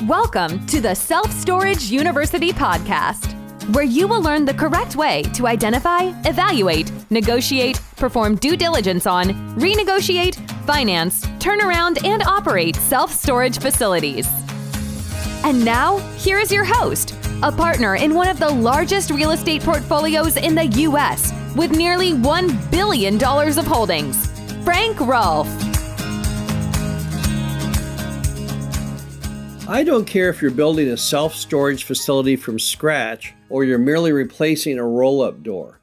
Welcome to the Self-Storage University podcast, where you will learn the correct way to identify, evaluate, negotiate, perform due diligence on, renegotiate, finance, turn around, and operate self-storage facilities. And now, here is your host, a partner in one of the largest real estate portfolios in the U.S. with nearly $1 billion of holdings, Frank Rolfe. I don't care if you're building a self-storage facility from scratch or you're merely replacing a roll-up door.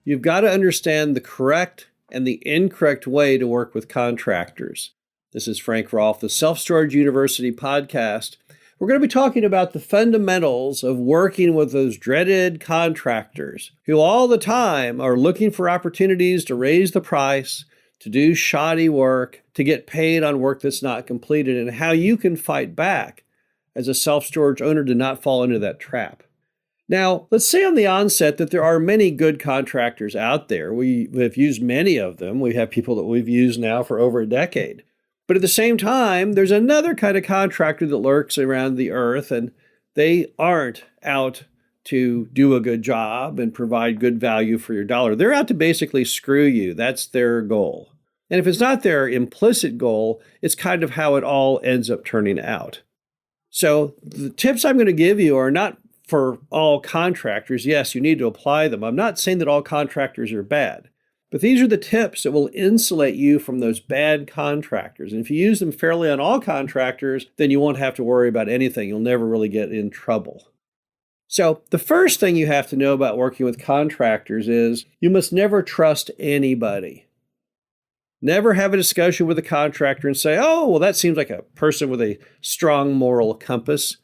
You've got to understand the correct and the incorrect way to work with contractors. This is Frank Rolfe, the Self-Storage University podcast. We're going to be talking about the fundamentals of working with those dreaded contractors who all the time are looking for opportunities to raise the price, to do shoddy work, to get paid on work that's not completed, and how you can fight back as a self-storage owner to not fall into that trap. Now, let's say on the onset that there are many good contractors out there. We have used many of them. We have people that we've used now for over a decade. But at the same time, there's another kind of contractor that lurks around the earth, and they aren't out to do a good job and provide good value for your dollar. They're out to basically screw you. That's their goal. And if it's not their implicit goal, it's kind of how it all ends up turning out. So the tips I'm going to give you are not for all contractors. Yes, you need to apply them. I'm not saying that all contractors are bad, but these are the tips that will insulate you from those bad contractors. And if you use them fairly on all contractors, then you won't have to worry about anything. You'll never really get in trouble. So the first thing you have to know about working with contractors is you must never trust anybody. Never have a discussion with a contractor and say, oh, well, that seems like a person with a strong moral compass.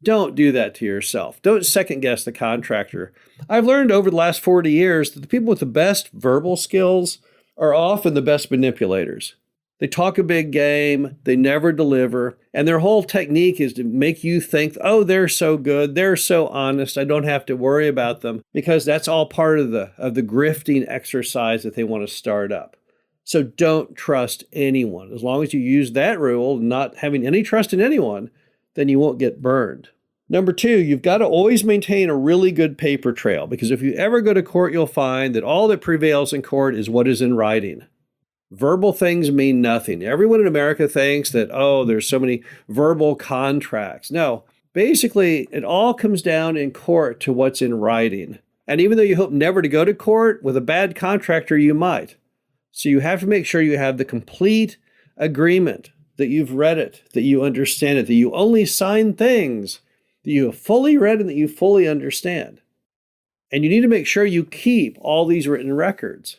Don't do that to yourself. Don't second guess the contractor. I've learned over the last 40 years that the people with the best verbal skills are often the best manipulators. They talk a big game, they never deliver, and their whole technique is to make you think, oh, they're so good, they're so honest, I don't have to worry about them, because that's all part of the grifting exercise that they want to start up. So don't trust anyone. As long as you use that rule, not having any trust in anyone, then you won't get burned. Number two, you've got to always maintain a really good paper trail, because if you ever go to court, you'll find that all that prevails in court is what is in writing. Verbal things mean nothing. Everyone in America thinks that, oh, there's so many verbal contracts. No, basically, it all comes down in court to what's in writing. And even though you hope never to go to court, with a bad contractor, you might. So you have to make sure you have the complete agreement, that you've read it, that you understand it, that you only sign things that you have fully read and that you fully understand. And you need to make sure you keep all these written records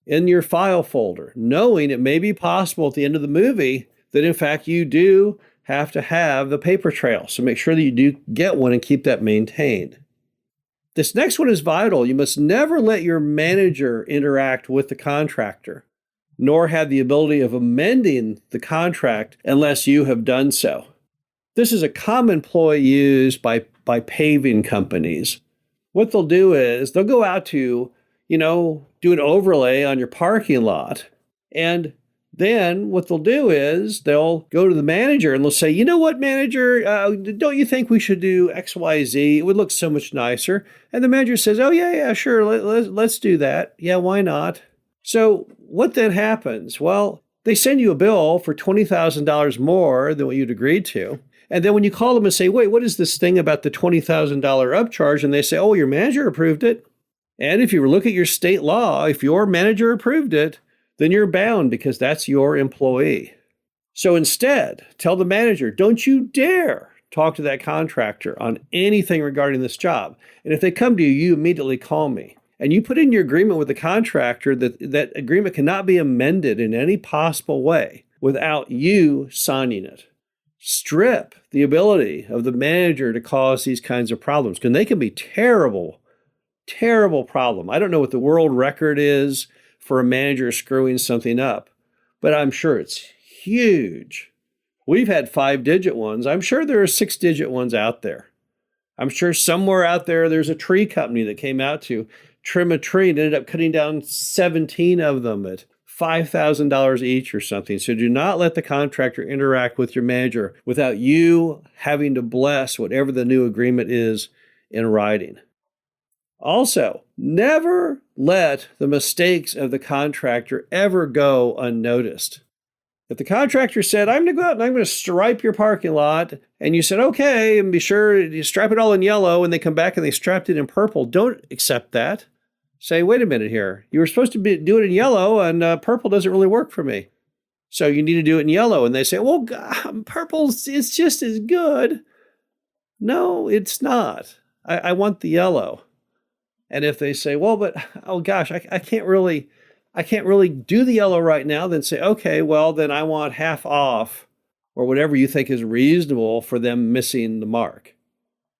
in your file folder, knowing it may be possible at the end of the movie that in fact you do have to have the paper trail. So make sure that you do get one and keep that maintained. This next one is vital. You must never let your manager interact with the contractor, nor have the ability of amending the contract unless you have done so. This is a common ploy used by paving companies. What they'll do is they'll go out to, do an overlay on your parking lot. And then what they'll do is they'll go to the manager and they'll say, you know what, manager, don't you think we should do X, Y, Z? It would look so much nicer. And the manager says, oh, yeah, sure, let's do that. Yeah, why not? So what then happens? Well, they send you a bill for $20,000 more than what you'd agreed to. And then when you call them and say, wait, what is this thing about the $20,000 upcharge? And they say, oh, your manager approved it. And if you look at your state law, if your manager approved it, then you're bound because that's your employee. So instead, tell the manager, don't you dare talk to that contractor on anything regarding this job. And if they come to you, you immediately call me. And you put in your agreement with the contractor that that agreement cannot be amended in any possible way without you signing it. Strip the ability of the manager to cause these kinds of problems, because they can be terrible problem. I don't know what the world record is for a manager screwing something up, but I'm sure it's huge. We've had 5-digit ones. I'm sure there are 6-digit ones out there. I'm sure somewhere out there, there's a tree company that came out to trim a tree and ended up cutting down 17 of them at $5,000 each or something. So do not let the contractor interact with your manager without you having to bless whatever the new agreement is in writing. Also, never let the mistakes of the contractor ever go unnoticed. If the contractor said, I'm going to go out and I'm going to stripe your parking lot, and you said, okay, and be sure you stripe it all in yellow, and they come back and they strapped it in purple, don't accept that. Say, wait a minute here. You were supposed to do it in yellow, and purple doesn't really work for me. So you need to do it in yellow. And they say, well, purple's it's just as good. No, it's not. I want the yellow. And if they say, well, but, oh gosh, I can't really do the yellow right now, then say, okay, well, then I want half off or whatever you think is reasonable for them missing the mark.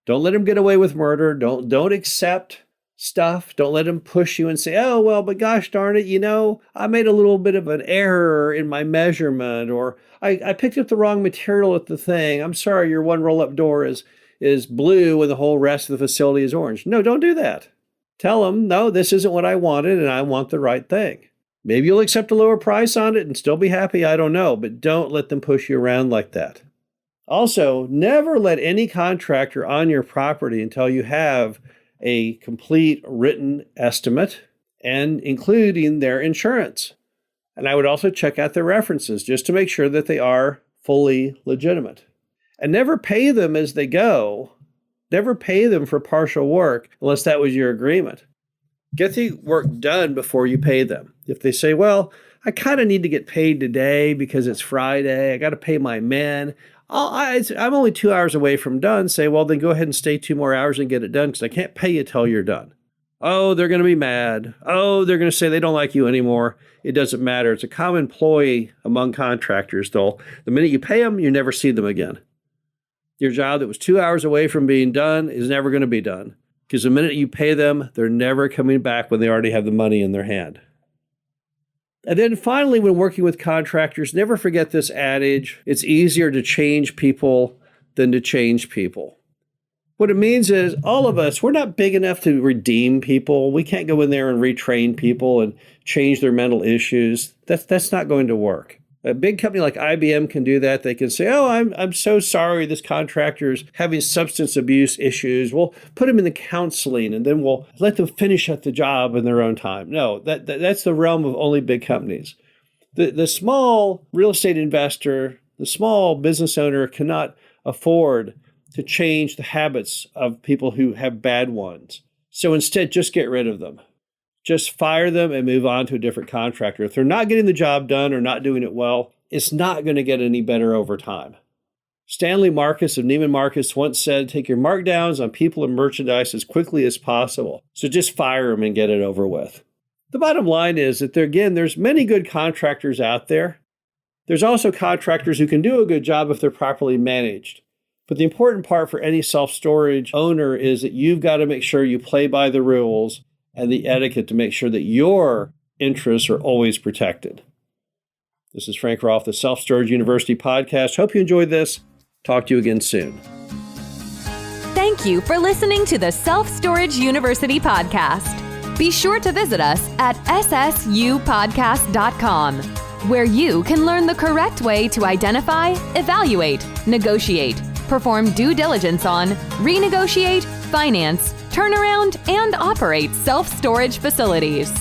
Don't let them get away with murder. Don't accept stuff. Don't let them push you and say, oh, well, but gosh darn it, I made a little bit of an error in my measurement, or I picked up the wrong material at the thing. I'm sorry, your one roll-up door is blue and the whole rest of the facility is orange. No, don't do that. Tell them, no, this isn't what I wanted and I want the right thing. Maybe you'll accept a lower price on it and still be happy. I don't know, but don't let them push you around like that. Also, never let any contractor on your property until you have a complete written estimate and including their insurance. And I would also check out their references just to make sure that they are fully legitimate. And never pay them as they go. Never pay them for partial work unless that was your agreement. Get the work done before you pay them. If they say, well, I kind of need to get paid today because it's Friday, I got to pay my men. I'm only 2 hours away from done. Say, well, then go ahead and stay 2 more hours and get it done because I can't pay you till you're done. Oh, they're going to be mad. Oh, they're going to say they don't like you anymore. It doesn't matter. It's a common ploy among contractors, though. The minute you pay them, you never see them again. Your job that was 2 hours away from being done is never going to be done. Because the minute you pay them, they're never coming back when they already have the money in their hand. And then finally, when working with contractors, never forget this adage, it's easier to change people than to change people. What it means is all of us, we're not big enough to redeem people. We can't go in there and retrain people and change their mental issues. That's not going to work. A big company like IBM can do that. They can say, oh, I'm so sorry this contractor's having substance abuse issues. We'll put him in the counseling and then we'll let them finish up the job in their own time. No, that's the realm of only big companies. The small real estate investor, the small business owner cannot afford to change the habits of people who have bad ones. So instead, just get rid of them. Just fire them and move on to a different contractor. If they're not getting the job done or not doing it well, it's not going to get any better over time. Stanley Marcus of Neiman Marcus once said, take your markdowns on people and merchandise as quickly as possible. So just fire them and get it over with. The bottom line is that there's many good contractors out there. There's also contractors who can do a good job if they're properly managed. But the important part for any self-storage owner is that you've got to make sure you play by the rules and the etiquette to make sure that your interests are always protected. This is Frank Rolfe, the Self-Storage University podcast. Hope you enjoyed this. Talk to you again soon. Thank you for listening to the Self-Storage University podcast. Be sure to visit us at ssupodcast.com, where you can learn the correct way to identify, evaluate, negotiate, perform due diligence on, renegotiate, finance, turnaround, and operate self-storage facilities.